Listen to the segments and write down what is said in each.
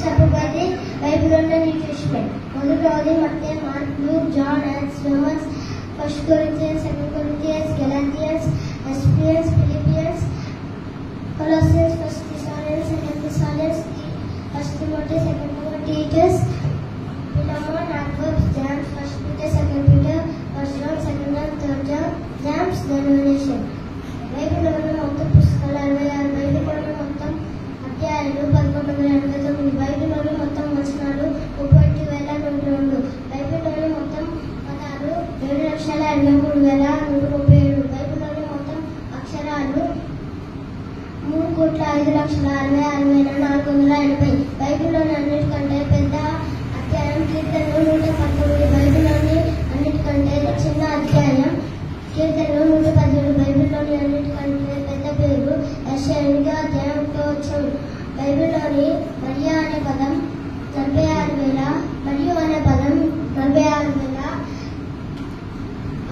చెప్పబడి బైబిల్లోనే చూసినాయి. మొదటిది మత్తయి, Mark, Luke, John, Acts, Romans, first Corinthians, second Corinthians, Galatians, Ephesians, Philippians, Colossians, first Thessalonians, second Thessalonians, first Timothy, second Timothy, Titus, Philemon, యాకోబ్, James, first Peter, second Peter, first John, second John, third John, James, denomination. బైబిల్లోని మొత్తం పుస్తకాలు 66, బైబిల్లోని మొత్తం అధ్యాయాలు 1189, బైబిల్లోని మొత్తం వచనాలు 31,102, బైబిల్లోని మొత్తం పదాలు 7,83,137, బైబిల్లోని మొత్తం అక్షరాలు 3,05,66,480, బైబిల్లోని అన్నిటికంటే పెద్ద అధ్యాయం కీర్తనలు 119, బైబిల్లోని అన్నిటికంటే చిన్న అధ్యాయం కీర్తనలు 117, బైబిల్లోని అన్నిటికంటే పెద్ద పేరు యెషయా 8వ అధ్యాయం 1వ వచనం. బైబిల్లోని మరియా అనే పదం 46,000, మరియు అనే పదం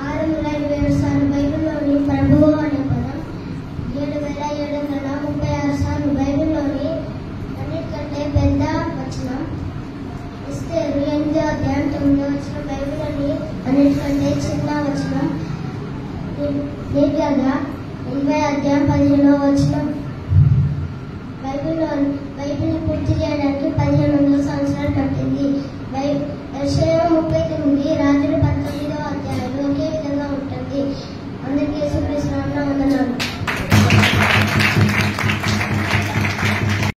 46,687 సార్లు, బైబిల్లోని ప్రభువు అనే పదం 7,736 సార్లు, బైబిల్లోని అన్నిటికంటే పెద్ద వచనం ఎస్తేరు 8వ అధ్యాయం 9వ వచనం, బైబిల్లోని అన్నిటికంటే చిన్న వచనం నిర్గమ 80వ అధ్యాయం 15వ వచనం. బైబిల్ని పూర్తి చేయడానికి 15